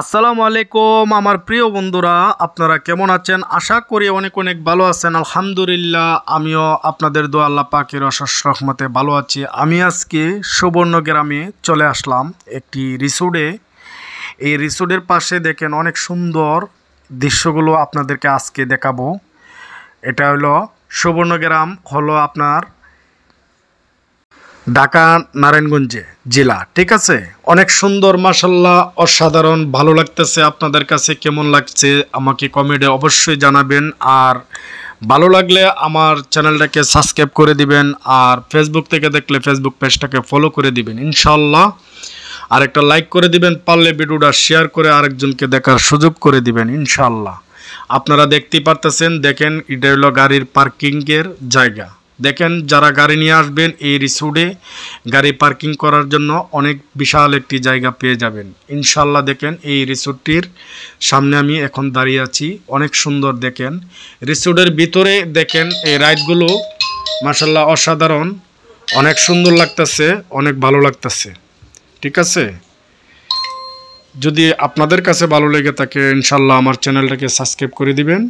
আসসালামু আলাইকুম আমার প্রিয় বন্ধুরা, আপনারা কেমন আছেন? আশা করি অনেক অনেক ভালো আছেন। আলহামদুলিল্লাহ, আমিও আপনাদের দোয়া আল্লাহ পাকের অশেষ রহমতে ভালো আছি। আমি আজকে সুবর্ণ গ্রামে চলে আসলাম একটি রিসোর্টে। এই রিসোর্টের পাশে দেখেন অনেক সুন্দর দৃশ্যগুলো আপনাদেরকে আজকে দেখাবো। এটা হলো সুবর্ণগ্রাম, হলো আপনার ঢাকা নারায়ণগঞ্জে জেলা, ঠিক আছে। অনেক সুন্দর, মাশাল্লাহ, অসাধারণ, ভালো লাগতেছে। আপনাদের কাছে কেমন লাগছে আমাকে কমেন্টে অবশ্যই জানাবেন। আর ভালো লাগলে আমার চ্যানেলটাকে সাবস্ক্রাইব করে দিবেন, আর ফেসবুক থেকে দেখলে ফেসবুক পেজটাকে ফলো করে দিবেন ইনশাল্লাহ। আর একটা লাইক করে দিবেন, পারলে ভিডিওটা শেয়ার করে আরেকজনকে দেখার সুযোগ করে দিবেন ইনশাল্লাহ। আপনারা দেখতেই পারতেছেন, দেখেন এটা হলো গাড়ির পার্কিংয়ের জায়গা। দেখেন, যারা গাড়ি নিয়ে আসবেন এই রিসোর্টে গাড়ি পার্কিং করার জন্য অনেক বিশাল একটি জায়গা পেয়ে যাবেন ইনশাল্লাহ। দেখেন, এই রিসোর্টটির সামনে আমি এখন দাঁড়িয়ে আছি। অনেক সুন্দর, দেখেন রিসোর্টের ভিতরে দেখেন এই রাইডগুলো মাশাল্লাহ অসাধারণ, অনেক সুন্দর লাগতেছে, অনেক ভালো লাগতেছে, ঠিক আছে। যদি আপনাদের কাছে ভালো লেগে থাকে ইনশাল্লাহ আমার চ্যানেলটাকে সাবস্ক্রাইব করে দিবেন।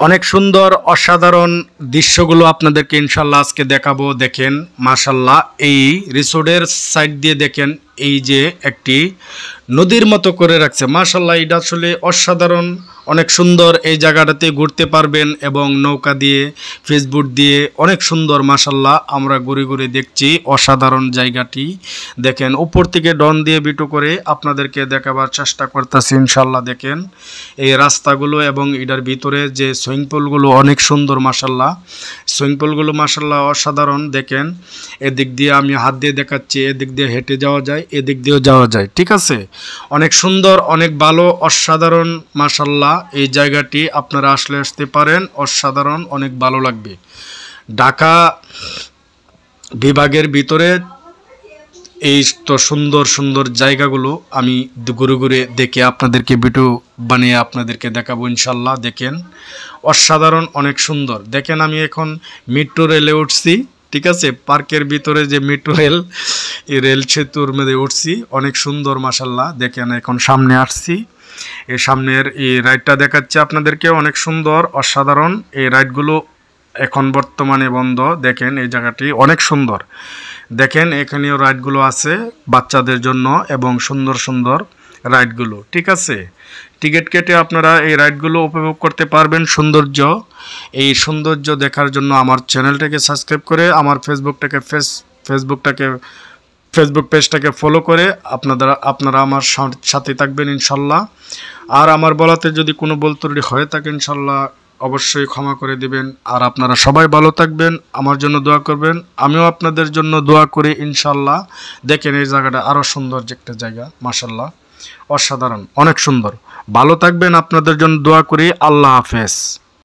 অনেক সুন্দর অসাধারণ দৃশ্যগুলো আপনাদেরকে ইনশাল্লাহ আজকে দেখাবো। দেখেন মাশাল্লাহ, এই রিসোর্টের সাইড দিয়ে দেখেন এই যে একটি নদীর মতো করে রাখছে। মাশাল্লাহ, এটা আসলে অসাধারণ, অনেক সুন্দর। এই জায়গাটাতে ঘুরতে পারবেন এবং নৌকা দিয়ে, ফেসবুক দিয়ে অনেক সুন্দর। মাশাল্লাহ, আমরা ঘুরে ঘুরে দেখছি অসাধারণ জায়গাটি। দেখেন, উপর থেকে ড্রোন দিয়ে ভিডিও করে আপনাদেরকে দেখাবার চেষ্টা করতেছি ইনশাল্লাহ। দেখেন এই রাস্তাগুলো এবং এটার ভিতরে যে সুইমিং পুলগুলো অনেক সুন্দর। মাশাল্লাহ, সুইমিং পুলগুলো মাশাল্লাহ অসাধারণ। দেখেন, এদিক দিয়ে আমি হাত দিয়ে দেখাচ্ছি, এদিক দিয়ে হেঁটে যাওয়া যায়, এদিক দিয়েও যাওয়া যায়, ঠিক আছে। অনেক সুন্দর, অনেক ভালো, অসাধারণ। মাশাল্লাহ, এই জায়গাটি আপনারা আসতে পারেন, অসাধারণ, অনেক ভালো লাগবে। ঢাকা বিভাগের ভিতরে এই তো সুন্দর সুন্দর জায়গাগুলো আমি ঘুরে ঘুরে দেখে আপনাদেরকে ভিডিও বানিয়ে আপনাদেরকে দেখাবো ইনশাল্লাহ। দেখেন অসাধারণ, অনেক সুন্দর। দেখেন, আমি এখন মেট্রো রেলে উঠছি, ঠিক আছে। পার্কের ভিতরে যে মেট্রো রেল, এই রেল সেতুর মধ্যে উঠছি, অনেক সুন্দর মাশাল্লাহ। দেখেন, এখন সামনে আসছি, এই সামনের এই রাইডটা দেখাচ্ছে আপনাদেরকে, অনেক সুন্দর, অসাধারণ। এই রাইডগুলো এখন বর্তমানে বন্ধ। দেখেন এই জায়গাটি অনেক সুন্দর। দেখেন, এখানেও রাইডগুলো আছে বাচ্চাদের জন্য এবং সুন্দর সুন্দর রাইডগুলো, ঠিক আছে। টিকিট কেটে আপনারা এই রাইডগুলো উপভোগ করতে পারবেন। সৌন্দর্য, এই সৌন্দর্য দেখার জন্য আমার চ্যানেলটাকে সাবস্ক্রাইব করে, আমার ফেসবুক পেজটাকে ফলো করে আপনারা আমার সাথে থাকবেন ইনশাল্লাহ। আর আমার বলাতে যদি কোনো ভুল ত্রুটি হয়ে থাকে ইনশাল্লাহ অবশ্যই ক্ষমা করে দিবেন। আর আপনারা সবাই ভালো থাকবেন, আমার জন্য দোয়া করবেন, আমিও আপনাদের জন্য দোয়া করি ইনশাল্লাহ। দেখেন এই জায়গাটা আরও সুন্দর একটা জায়গা, মাশাল্লাহ অসাধারণ, অনেক সুন্দর। ভালো থাকবেন, আপনাদের জন্য দোয়া করি। আল্লাহ হাফেজ।